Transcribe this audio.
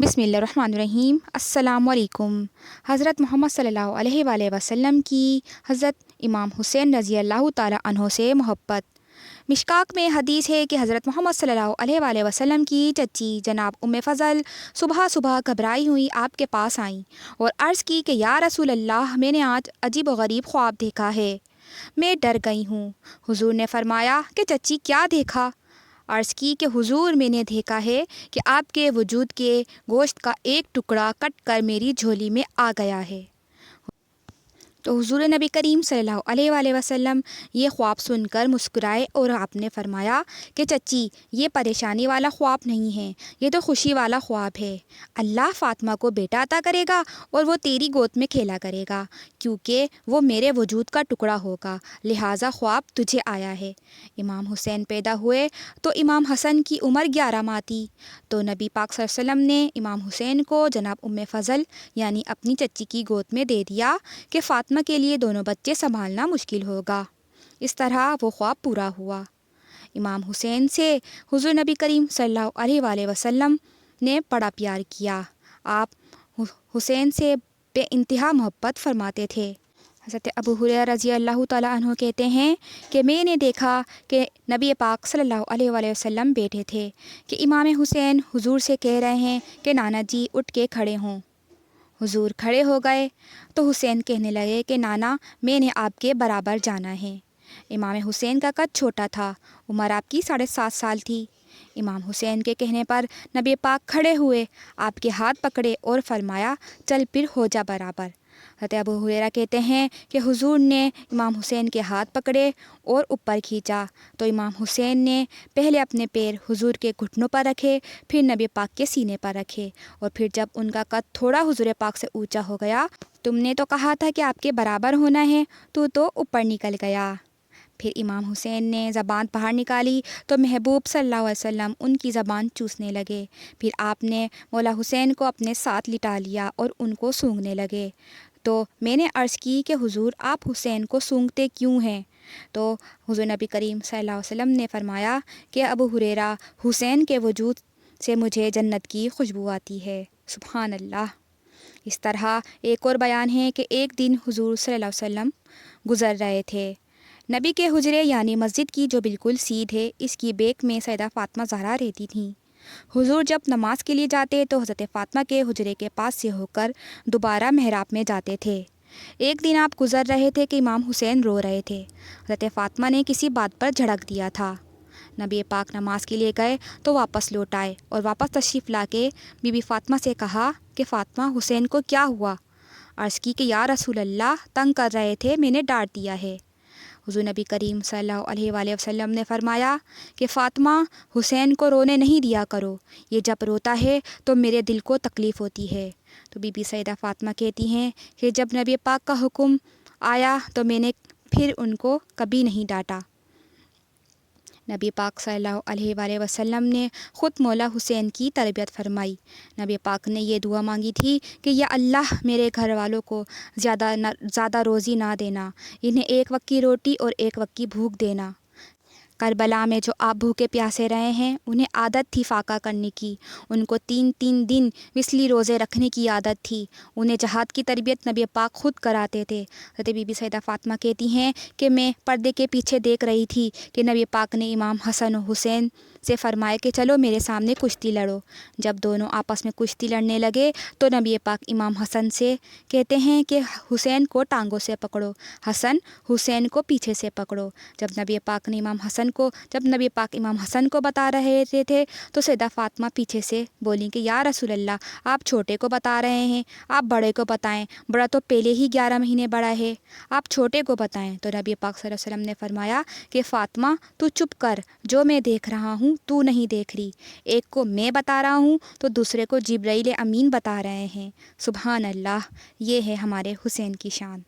بسم اللہ الرحمن الرحیم۔ السلام علیکم۔ حضرت محمد صلی اللہ علیہ وآلہ وسلم کی حضرت امام حسین رضی اللہ تعالیٰ عنہ سے محبت۔ مشکاک میں حدیث ہے کہ حضرت محمد صلی اللہ علیہ وآلہ وسلم کی چچی جناب ام فضل صبح صبح گھبرائی ہوئی آپ کے پاس آئیں اور عرض کی کہ یا رسول اللہ، میں نے آج عجیب و غریب خواب دیکھا ہے، میں ڈر گئی ہوں۔ حضور نے فرمایا کہ چچی کیا دیکھا؟ عرض کی کہ حضور، میں نے دیکھا ہے کہ آپ کے وجود کے گوشت کا ایک ٹکڑا کٹ کر میری جھولی میں آ گیا ہے۔ تو حضور نبی کریم صلی اللہ علیہ وآلہ وسلم یہ خواب سن کر مسکرائے اور آپ نے فرمایا کہ چچی، یہ پریشانی والا خواب نہیں ہے، یہ تو خوشی والا خواب ہے۔ اللہ فاطمہ کو بیٹا عطا کرے گا اور وہ تیری گود میں کھیلا کرے گا، کیونکہ وہ میرے وجود کا ٹکڑا ہوگا، لہٰذا خواب تجھے آیا ہے۔ امام حسین پیدا ہوئے تو امام حسن کی عمر 11 ماہ تھی، تو نبی پاک صلی اللہ علیہ وسلم نے امام حسین کو جناب ام فضل یعنی اپنی چچی کی گود میں دے دیا کہ فاطمہ کے لیے دونوں بچے سنبھالنا مشکل ہوگا۔ اس طرح وہ خواب پورا ہوا۔ امام حسین سے حضور نبی کریم صلی اللہ علیہ وآلہ وسلم نے بڑا پیار کیا۔ آپ حسین سے بے انتہا محبت فرماتے تھے۔ حضرت ابو ہریرہ رضی اللہ تعالیٰ عنہ کہتے ہیں کہ میں نے دیکھا کہ نبی پاک صلی اللہ علیہ وآلہ وسلم بیٹھے تھے کہ امام حسین حضور سے کہہ رہے ہیں کہ نانا جی اٹھ کے کھڑے ہوں۔ حضور کھڑے ہو گئے تو حسین کہنے لگے کہ نانا، میں نے آپ کے برابر جانا ہے۔ امام حسین کا قد چھوٹا تھا، عمر آپ کی 7.5 سال تھی۔ امام حسین کے کہنے پر نبی پاک کھڑے ہوئے، آپ کے ہاتھ پکڑے اور فرمایا چل پھر ہو جا برابر۔ حضرت ابو ہریرہ کہتے ہیں کہ حضور نے امام حسین کے ہاتھ پکڑے اور اوپر کھینچا تو امام حسین نے پہلے اپنے پیر حضور کے گھٹنوں پر رکھے، پھر نبی پاک کے سینے پر رکھے، اور پھر جب ان کا قد تھوڑا حضور پاک سے اونچا ہو گیا، تم نے تو کہا تھا کہ آپ کے برابر ہونا ہے، تو اوپر نکل گیا۔ پھر امام حسین نے زبان باہر نکالی تو محبوب صلی اللہ علیہ وسلم ان کی زبان چوسنے لگے۔ پھر آپ نے مولا حسین کو اپنے ساتھ لٹا لیا اور ان کو سونگھنے لگے۔ تو میں نے عرض کی کہ حضور، آپ حسین کو سونگھتے کیوں ہیں؟ تو حضور نبی کریم صلی اللہ علیہ وسلم نے فرمایا کہ ابو ہریرہ، حسین کے وجود سے مجھے جنت کی خوشبو آتی ہے۔ سبحان اللہ۔ اس طرح ایک اور بیان ہے کہ ایک دن حضور صلی اللہ علیہ وسلم گزر رہے تھے۔ نبی کے حجرے یعنی مسجد کی جو بالکل سیدھ ہے، اس کی بیک میں سیدہ فاطمہ زہرا رہتی تھیں۔ حضور جب نماز کے لیے جاتے تو حضرت فاطمہ کے حجرے کے پاس سے ہو کر دوبارہ محراب میں جاتے تھے۔ ایک دن آپ گزر رہے تھے کہ امام حسین رو رہے تھے۔ حضرت فاطمہ نے کسی بات پر جھڑک دیا تھا۔ نبی پاک نماز کے لیے گئے تو واپس لوٹ آئے اور واپس تشریف لا کے بی بی فاطمہ سے کہا کہ فاطمہ، حسین کو کیا ہوا؟ عرض کی کہ یا رسول اللہ، تنگ کر رہے تھے، میں نے ڈانٹ دیا ہے۔ حضور نبی کریم صلی اللہ علیہ وآلہ وسلم نے فرمایا کہ فاطمہ، حسین کو رونے نہیں دیا کرو، یہ جب روتا ہے تو میرے دل کو تکلیف ہوتی ہے۔ تو بی بی سیدہ فاطمہ کہتی ہیں کہ جب نبی پاک کا حکم آیا تو میں نے پھر ان کو کبھی نہیں ڈانٹا۔ نبی پاک صلی اللہ علیہ وآلہ وسلم نے خود مولا حسین کی تربیت فرمائی۔ نبی پاک نے یہ دعا مانگی تھی کہ یا اللہ، میرے گھر والوں کو زیادہ روزی نہ دینا، انہیں ایک وقت کی روٹی اور ایک وقت کی بھوک دینا۔ کربلا میں جو آپ بھوکے پیاسے رہے ہیں، انہیں عادت تھی فاقہ کرنے کی، ان کو 3 دن وصلی روزے رکھنے کی عادت تھی، انہیں جہاد کی تربیت نبی پاک خود کراتے تھے۔ حضرت بی بی سیدہ فاطمہ کہتی ہیں کہ میں پردے کے پیچھے دیکھ رہی تھی کہ نبی پاک نے امام حسن و حسین سے فرمایا کہ چلو میرے سامنے کشتی لڑو۔ جب دونوں آپس میں کشتی لڑنے لگے تو نبی پاک امام حسن سے کہتے ہیں کہ حسین کو ٹانگوں سے پکڑو، حسن حسین کو پیچھے سے پکڑو۔ جب نبی پاک امام حسن کو بتا رہے تھے تو سیدہ فاطمہ پیچھے سے بولیں کہ یا رسول اللہ، آپ چھوٹے کو بتا رہے ہیں، آپ بڑے کو بتائیں، بڑا تو پہلے ہی 11 مہینے بڑا ہے، آپ چھوٹے کو بتائیں۔ تو نبی پاک صلی اللہ علیہ وسلم نے فرمایا کہ فاطمہ، تو چپ کر، جو میں دیکھ رہا ہوں تو نہیں دیکھ رہی، ایک کو میں بتا رہا ہوں تو دوسرے کو جبرائیل امین بتا رہے ہیں۔ سبحان اللہ، یہ ہے ہمارے حسین کی شان۔